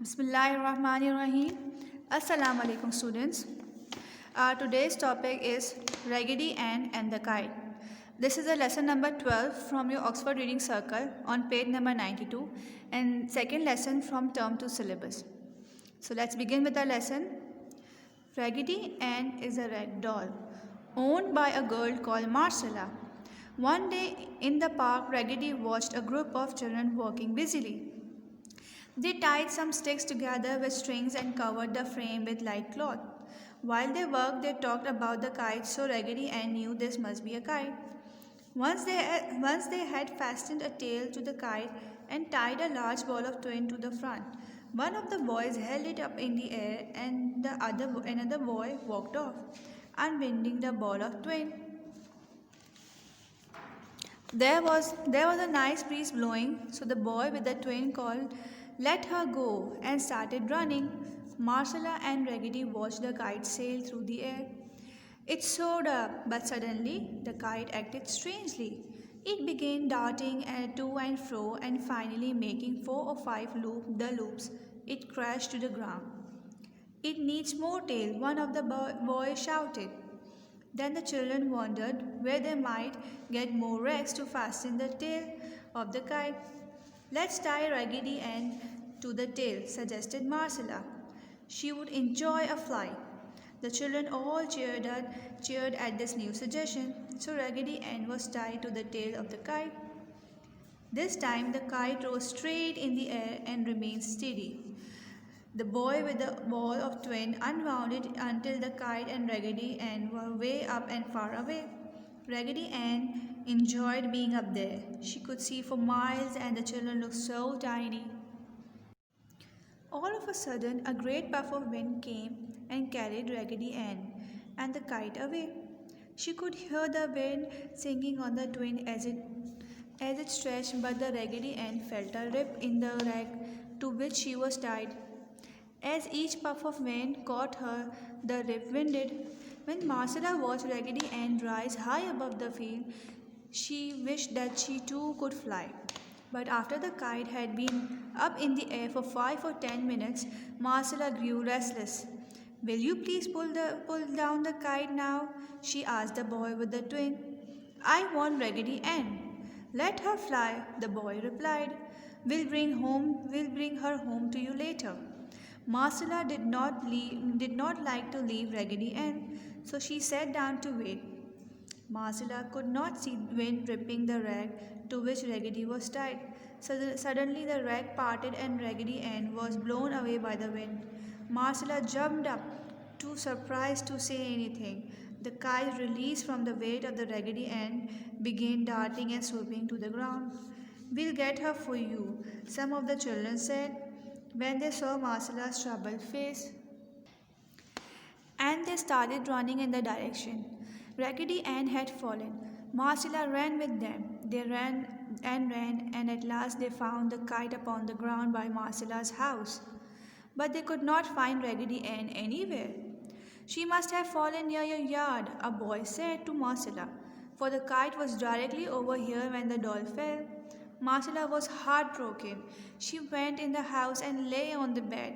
Bismillahirrahmanirrahim. Assalamu alaikum students. Today's topic is Raggedy Ann and the Kite. This is a lesson number 12 from your Oxford Reading Circle on page number 92 and second lesson from term 2 syllabus. So let's begin with the lesson. Raggedy Ann is a rag doll owned by a girl called Marcella. One day in the park, Raggedy watched a group of children working busily. They tied some sticks together with strings and covered the frame with light cloth. While they worked, they talked about the kite, so Raggedy Ann knew this must be a kite. Once they had fastened a tail to the kite and tied a large ball of twine to the front. One of the boys held it up in the air and another boy walked off, unwinding the ball of twine. There was a nice breeze blowing, so the boy with the twine called, "Let her go," and started running. Marcella and Raggedy watched the kite sail through the air. It soared up, but suddenly the kite acted strangely. It began darting to and fro and finally making 4 or 5 loops. It crashed to the ground. "It needs more tail," one of the boys shouted. Then the children wondered where they might get more rags to fasten the tail of the kite. "Let's tie Raggedy Ann to the tail," suggested Marcella. "She would enjoy a fly." The children all cheered at this new suggestion, so Raggedy Ann was tied to the tail of the kite. This time the kite rose straight in the air and remained steady. The boy with the ball of twine unwound it until the kite and Raggedy Ann were way up and far away. Raggedy Ann enjoyed being up there. She could see for miles and the children looked so tiny. All of a sudden, a great puff of wind came and carried Raggedy Ann and the kite away. She could hear the wind singing on the twine as it stretched, but the Raggedy Ann felt a rip in the rag to which she was tied. As each puff of wind caught her, the rip winded. When Marcella watched Raggedy Ann rise high above the field, she wished that she too could fly. But after the kite had been up in the air for 5 or 10 minutes, Marcella grew restless. "Will you please pull down the kite now?" she asked the boy with the twine. "I want Raggedy Ann." "Let her fly," the boy replied. We'll bring her home to you later." Marcella did not like to leave Raggedy Ann, so she sat down to wait. Marcella could not see wind ripping the rag to which Raggedy was tied. Suddenly the rag parted and Raggedy Ann was blown away by the wind. Marcella jumped up, too surprised to say anything. The kite, released from the weight of the Raggedy Ann, began darting and swooping to the ground. "We'll get her for you," some of the children said when they saw Marcella's troubled face. And they started running in the direction Raggedy Ann had fallen. Marcella ran with them. They ran, and at last they found the kite upon the ground by Marcella's house. But they could not find Raggedy Ann anywhere. "She must have fallen near your yard," a boy said to Marcella, "for the kite was directly over here when the doll fell." Marcella was heartbroken. She went in the house and lay on the bed.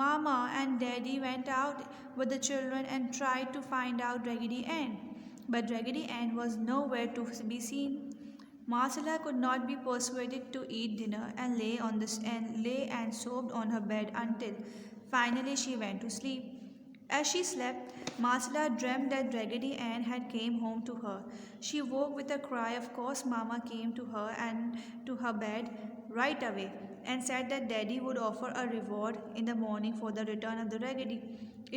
Mama and Daddy went out with the children and tried to find out Raggedy Ann, but Raggedy Ann was nowhere to be seen. Marcella could not be persuaded to eat dinner and lay and sobbed on her bed until finally she went to sleep. As she slept, Marcella dreamt that Raggedy Ann had came home to her. She woke with a cry. Of course, Mama came to her and to her bed right away and said that Daddy would offer a reward in the morning for the return of the Raggedy.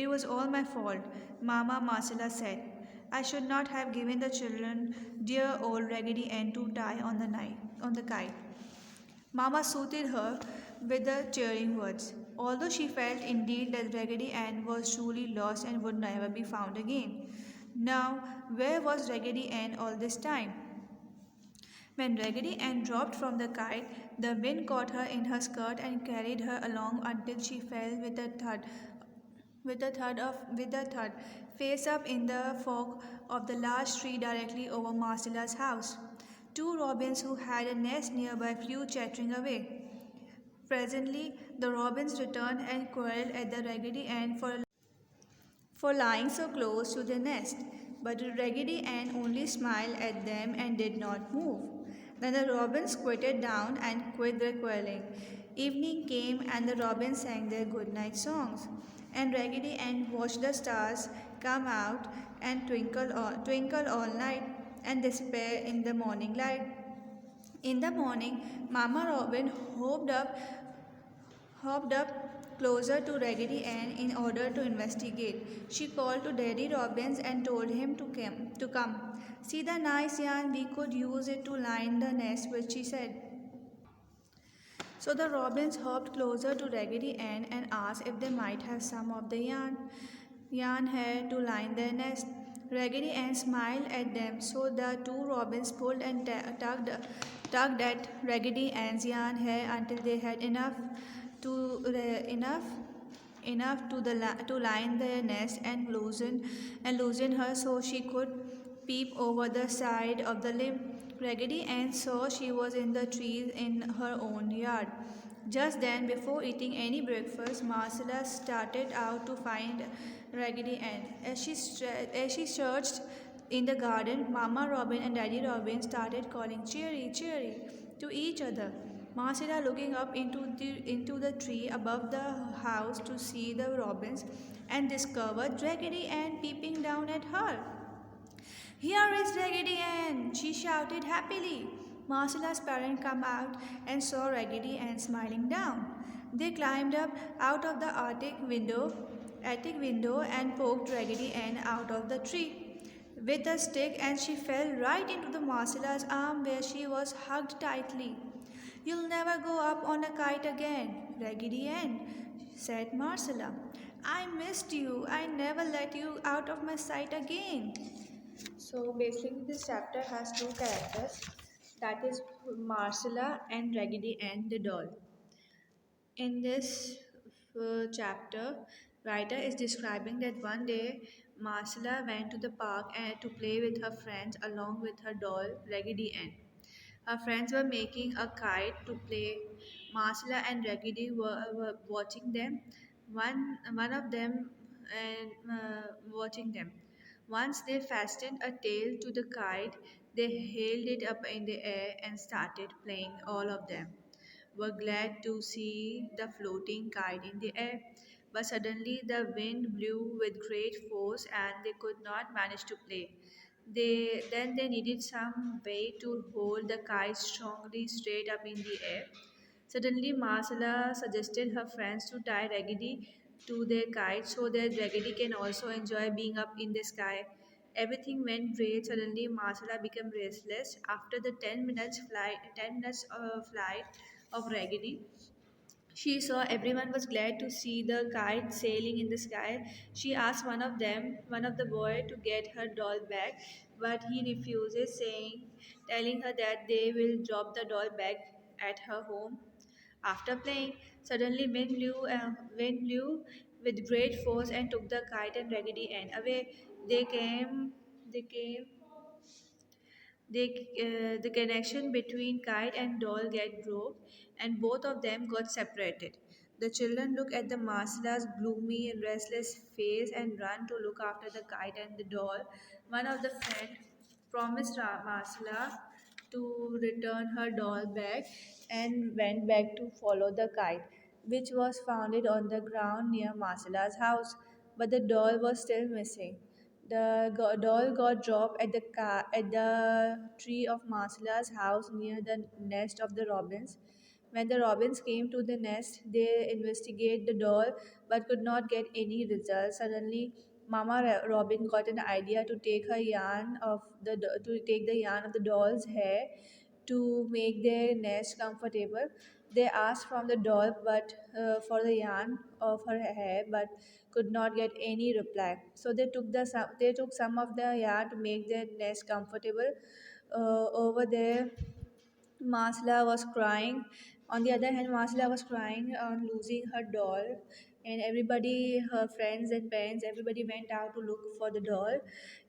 "It was all my fault," Mama Marcella said. "I should not have given the children dear old Raggedy Ann to tie on the kite." Mama soothed her with the cheering words, although she felt indeed that Raggedy Ann was truly lost and would never be found again. Now, where was Raggedy Ann all this time? When Raggedy Ann dropped from the kite, the wind caught her in her skirt and carried her along until she fell with a thud, face up in the fog of the large tree directly over Marcella's house. Two robins who had a nest nearby flew chattering away. Presently, the robins returned and quarreled at the Raggedy Ann for lying so close to the nest. But Raggedy Ann only smiled at them and did not move. Then the robins quieted down and quit their quarreling. Evening came and the robins sang their good night songs. And Raggedy Ann watched the stars come out and twinkle all night and disappear in the morning light. In the morning, Mama Robin hopped up closer to Raggedy Ann in order to investigate. She called to Daddy Robins and told him to come. See the nice yarn, we could use it to line the nest, which she said. So the robins hopped closer to Raggedy Ann and asked if they might have some of the yarn hair to line their nest. Raggedy Ann smiled at them, so the two robins pulled and tugged at Raggedy Ann's yarn hair until they had to enough to line their nest and loosen her so she could peep over the side of the limb. Raggedy Ann saw she was in the trees in her own yard. Just then, before eating any breakfast, Marcella started out to find Raggedy Ann. As she searched in the garden, Mama Robin and Daddy Robin started calling cheery, cheery to each other. Marcella looking up into the tree above the house to see the robins and discovered Raggedy Ann peeping down at her. Here is Raggedy Ann! She shouted happily. Marcella's parents come out and saw Raggedy Ann smiling down. They climbed up out of the attic window and poked Raggedy Ann out of the tree with a stick, and she fell right into the Marcella's arm where she was hugged tightly. You'll never go up on a kite again, Raggedy Ann, said Marcella. I missed you. I never let you out of my sight again. So basically, this chapter has two characters, that is Marcella and Raggedy Ann the doll. In this chapter, writer is describing that one day Marcella went to the park and to play with her friends along with her doll Raggedy Ann. Her friends were making a kite to play. Marcella and Raggedy were watching them. One of them and watching them. Once they fastened a tail to the kite, they held it up in the air and started playing. All of them were glad to see the floating kite in the air. But suddenly the wind blew with great force and they could not manage to play. They needed some way to hold the kite strongly straight up in the air. Suddenly Marcella suggested her friends to tie Raggedy to their kite so that Raggedy can also enjoy being up in the sky. Everything went great. Suddenly Marcella became restless. After the 10 minutes flight of Raggedy, she saw everyone was glad to see the kite sailing in the sky. She asked one of the boy, to get her doll back, but he refuses, telling her that they will drop the doll back at her home. After playing, suddenly wind blew with great force and took the kite and Raggedy Ann away. They came, they came the connection between kite and doll get broke, and both of them got separated. The children look at the Marcella's gloomy and restless face and run to look after the kite and the doll. One of the friends promised Marcella to return her doll back and went back to follow the kite, which was founded on the ground near Marcella's house, but the doll was still missing. The doll got dropped at the tree of Marcella's house near the nest of the robins. When the robins came to the nest, they investigated the doll but could not get any results. Suddenly, Mama Robin got an idea to take the yarn of the doll's hair to make their nest comfortable. They asked from the doll but for the yarn of her hair, but could not get any reply. So they took some of the yarn to make their nest comfortable. Over there, Masla was crying. On the other hand, Masla was crying on losing her doll, and everybody, her friends and parents, everybody went out to look for the doll,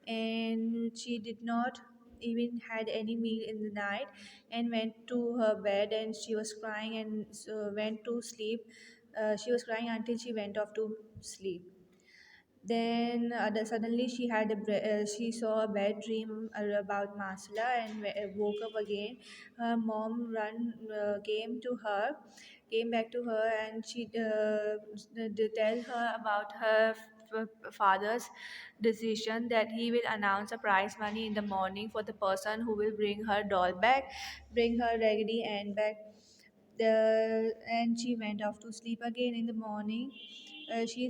and she did not. even had any meal in the night, and went to her bed, and she was crying and went to sleep. She was crying until she went off to sleep. Then suddenly she saw a bad dream about Masala and woke up again. Her mom came back to her, and she tell her about her father's decision that he will announce a prize money in the morning for the person who will bring her Raggedy Ann back. And she went off to sleep again. In the morning, she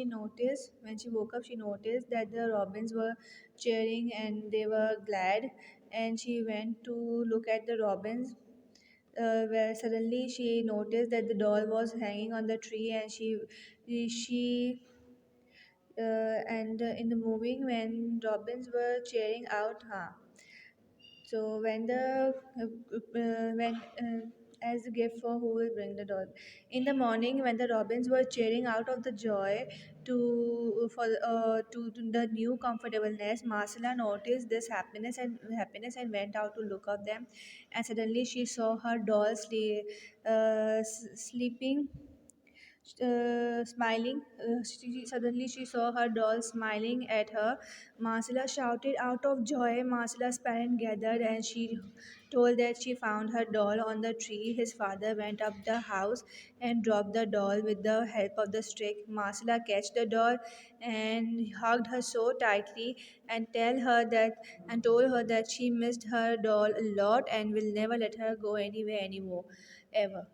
noticed, when she woke up, she noticed that the robins were cheering and they were glad, and she went to look at the robins, where suddenly she noticed that the doll was hanging on the tree, and she and in the moving, when robins were cheering out, so when as a gift for who will bring the doll. In the morning, when the robins were cheering out of the joy to the new comfortable nest, Marcella noticed this happiness and went out to look at them. And suddenly she saw her doll sleeping, smiling. Suddenly she saw her doll smiling at her. Marcella shouted out of joy. Marcella's parents gathered, and she told that she found her doll on the tree. His father went up the house and dropped the doll with the help of the stick. Marcella catch the doll and hugged her so tightly, and told her that she missed her doll a lot and will never let her go anywhere anymore, ever.